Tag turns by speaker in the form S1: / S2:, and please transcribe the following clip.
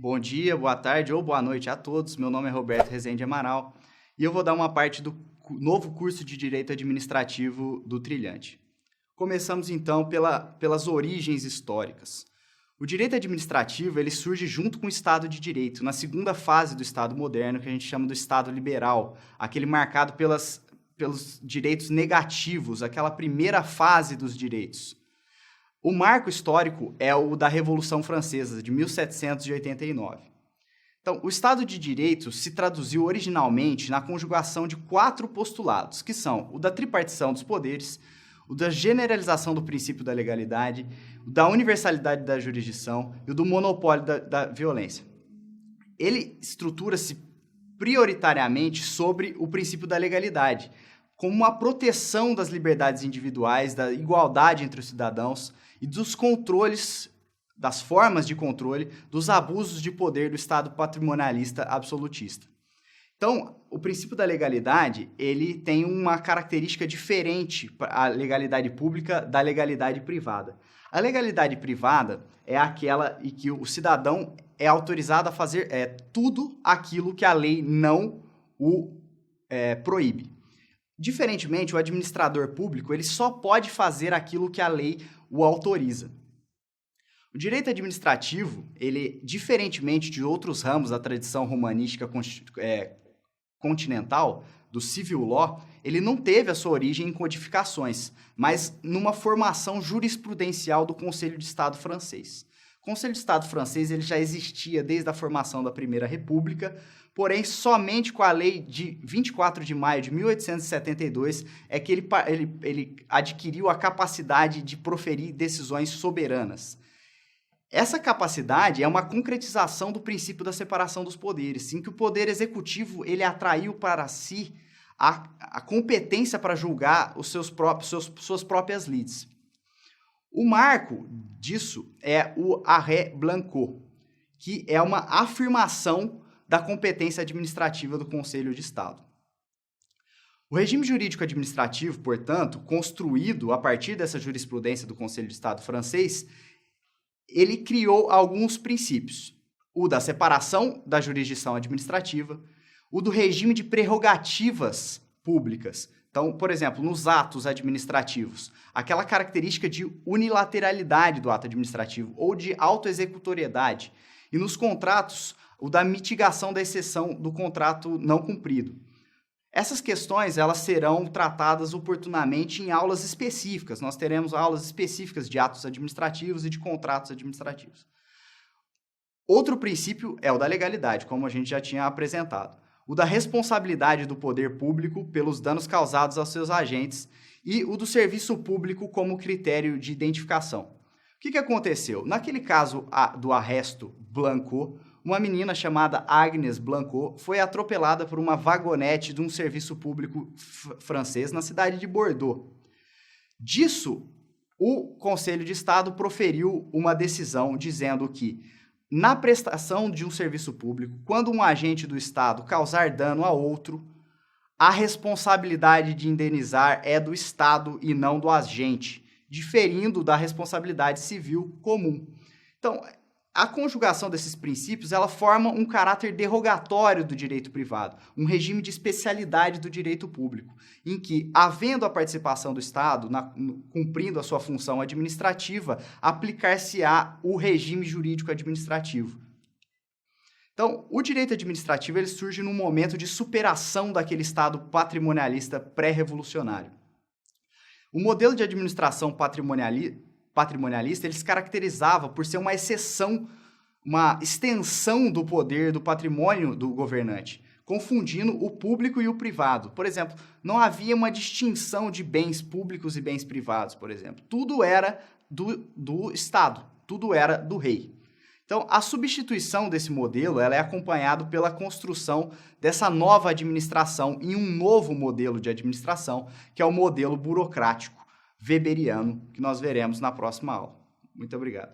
S1: Bom dia, boa tarde ou boa noite a todos. Meu nome é Roberto Rezende Amaral e eu vou dar uma parte do novo curso de Direito Administrativo do Trilhante. Começamos então pelas origens históricas. O direito administrativo ele surge junto com o Estado de Direito, na segunda fase do Estado moderno, que a gente chama do Estado liberal, aquele marcado pelos direitos negativos, aquela primeira fase dos direitos. O marco histórico é o da Revolução Francesa, de 1789. Então, o Estado de Direito se traduziu originalmente na conjugação de 4 postulados, que são o da tripartição dos poderes, o da generalização do princípio da legalidade, o da universalidade da jurisdição e o do monopólio da violência. Ele estrutura-se prioritariamente sobre o princípio da legalidade, como uma proteção das liberdades individuais, da igualdade entre os cidadãos e dos controles, das formas de controle, dos abusos de poder do Estado patrimonialista absolutista. Então, o princípio da legalidade, ele tem uma característica diferente para a legalidade pública da legalidade privada. A legalidade privada é aquela em que o cidadão é autorizado a fazer tudo aquilo que a lei não o proíbe. Diferentemente, o administrador público ele só pode fazer aquilo que a lei o autoriza. O direito administrativo, ele, diferentemente de outros ramos da tradição romanística continental, do civil law, ele não teve a sua origem em codificações, mas numa formação jurisprudencial do Conselho de Estado francês. O Conselho de Estado francês ele já existia desde a formação da Primeira República, porém, somente com a lei de 24 de maio de 1872 é que ele adquiriu a capacidade de proferir decisões soberanas. Essa capacidade é uma concretização do princípio da separação dos poderes, em que o poder executivo ele atraiu para si a competência para julgar suas próprias lides. O marco disso é o arrêt Blanquot, que é uma afirmação da competência administrativa do Conselho de Estado. O regime jurídico administrativo, portanto, construído a partir dessa jurisprudência do Conselho de Estado francês, ele criou alguns princípios. O da separação da jurisdição administrativa, o do regime de prerrogativas públicas. Então, por exemplo, nos atos administrativos, aquela característica de unilateralidade do ato administrativo ou de autoexecutoriedade. E nos contratos, o da mitigação da exceção do contrato não cumprido. Essas questões elas serão tratadas oportunamente em aulas específicas. Nós teremos aulas específicas de atos administrativos e de contratos administrativos. Outro princípio é o da legalidade, como a gente já tinha apresentado. O da responsabilidade do poder público pelos danos causados aos seus agentes e o do serviço público como critério de identificação. O que aconteceu? Naquele caso do arresto Blanquot, uma menina chamada Agnes Blanquot foi atropelada por uma vagonete de um serviço público francês na cidade de Bordeaux. Disso, o Conselho de Estado proferiu uma decisão dizendo que, na prestação de um serviço público, quando um agente do Estado causar dano a outro, a responsabilidade de indenizar é do Estado e não do agente, diferindo da responsabilidade civil comum. Então, a conjugação desses princípios, ela forma um caráter derrogatório do direito privado, um regime de especialidade do direito público, em que, havendo a participação do Estado, cumprindo a sua função administrativa, aplicar-se-á o regime jurídico administrativo. Então, o direito administrativo ele surge num momento de superação daquele Estado patrimonialista pré-revolucionário. O modelo de administração patrimonialista, ele se caracterizava por ser uma exceção, uma extensão do poder do patrimônio do governante, confundindo o público e o privado. Por exemplo, não havia uma distinção de bens públicos e bens privados, por exemplo. Tudo era do Estado, tudo era do rei. Então, a substituição desse modelo ela é acompanhada pela construção dessa nova administração em um novo modelo de administração, que é o modelo burocrático weberiano, que nós veremos na próxima aula. Muito obrigado.